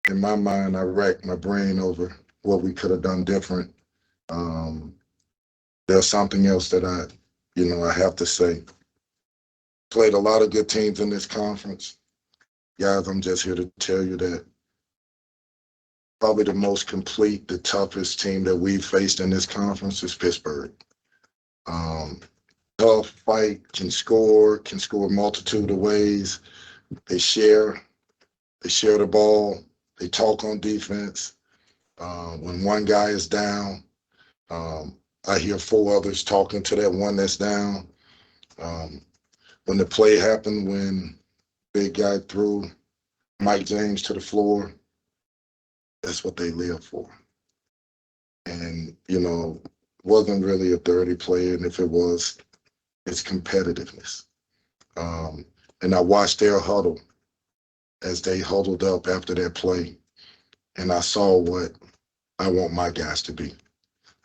in my mind, I racked my brain over what we could have done different. Um, there's something else that I have to say. Played a lot of good teams in this conference. Guys, I'm just here to tell you that probably the most complete, the toughest team that we've faced in this conference is Pittsburgh. Um, Tough fight, can score a multitude of ways. They share, they share the ball. They talk on defense. When one guy is down, um, I hear four others talking to that one that's down. Um, when the play happened, when big guy threw Mike James to the floor, that's what they live for. And, wasn't really a dirty player. And if it was, it's competitiveness. Um, and I watched their huddle as they huddled up after that play. And I saw what I want my guys to be.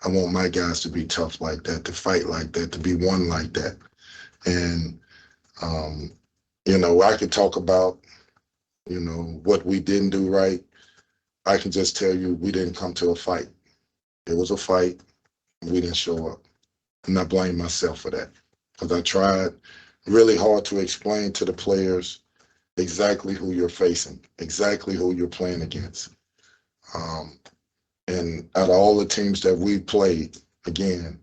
I want my guys to be tough like that, to fight like that, to be one like that. And, um, I could talk about, what we didn't do right. I can just tell you we didn't come to a fight. It was a fight. We didn't show up. And I blame myself for that because I tried really hard to explain to the players exactly who you're facing, exactly who you're playing against. Um, and out of all the teams that we played, again,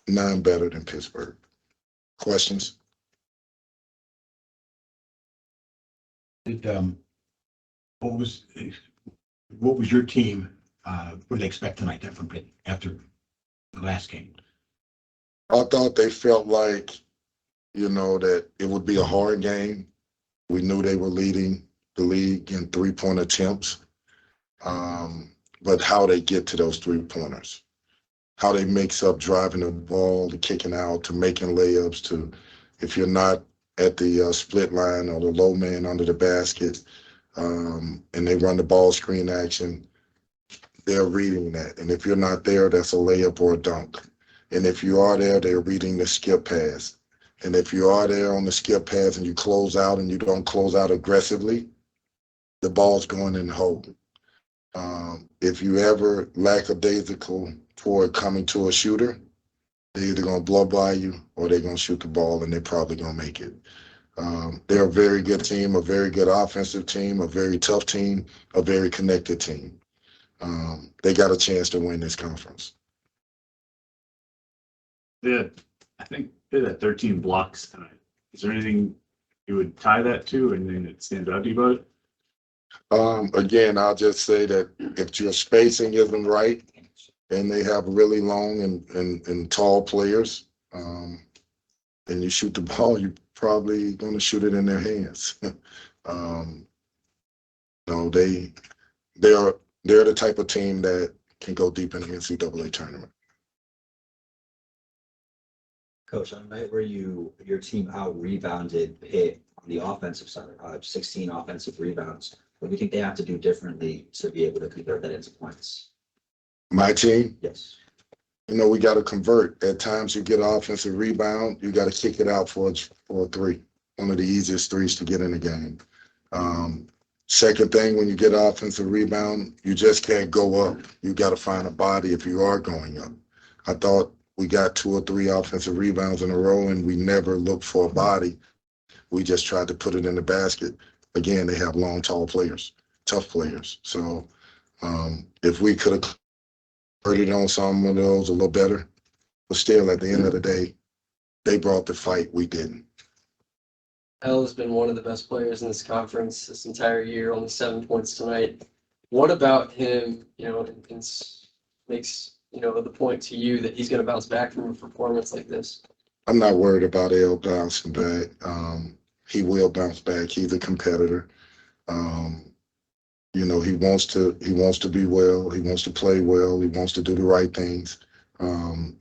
none better than Pittsburgh. Questions? Did, what was what was your team? What did they expect tonight then from Pitt after the last game? I thought they felt like, that it would be a hard game. We knew they were leading the league in 3-point attempts. But how they get to those 3-pointers, how they mix up driving the ball to kicking out to making layups to if you're not at the split line or the low man under the basket and they run the ball screen action, they're reading that. And if you're not there, that's a layup or a dunk. And if you are there, they're reading the skip pass. And if you are there on the skip pass and you close out and you don't close out aggressively, the ball's going in the hole. If you ever lackadaisical toward coming to a shooter, they're either going to blow by you or they're going to shoot the ball and they're probably going to make it. They're a very good team, a very good offensive team, a very tough team, a very connected team. They got a chance to win this conference. Yeah, I think they had 13 blocks tonight. Is there anything you would tie that to? Anything that stands out to you about it? Again, I'll just say that if your spacing isn't right and they have really long and tall players, and you shoot the ball, you're probably going to shoot it in their hands. um, they're the type of team that can go deep in the NCAA tournament. Coach, on a night where your team out rebounded Pitt on the offensive side, 16 offensive rebounds, what do you think they have to do differently to be able to convert that into points? My team, Yes. we got to convert. At times you get an offensive rebound, you got to kick it out for a three, one of the easiest threes to get in the game. Second thing, when you get an offensive rebound, you just can't go up. You got to find a body if you are going up. I thought we got 2 or 3 offensive rebounds in a row, and we never looked for a body. We just tried to put it in the basket. Again, they have long, tall players, tough players. So if we could have converted on some of those a little better, but still, at the end of the day, they brought the fight. We didn't. UofL has been one of the best players in this conference this entire year, only 7 points tonight. What about him, makes, the point to you that he's going to bounce back from a performance like this? I'm not worried about L bouncing back. He will bounce back. He's a competitor. He wants to be well. He wants to play well. He wants to do the right things.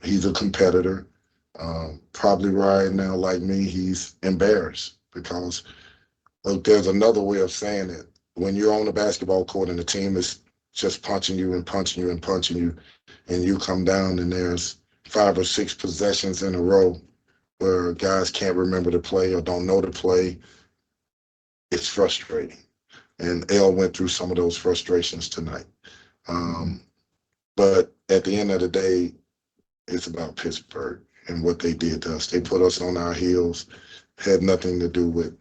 He's a competitor. Probably right now, like me, he's embarrassed because look, there's another way of saying it. When you're on the basketball court and the team is just punching you and punching you and punching you, and you come down and there's 5 or 6 possessions in a row where guys can't remember to play or don't know to play, it's frustrating. And L went through some of those frustrations tonight. But at the end of the day, it's about Pittsburgh and what they did to us. They put us on our heels, had nothing to do with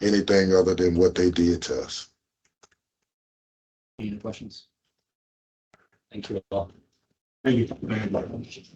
anything other than what they did to us. Any other questions? Thank you all. Thank you.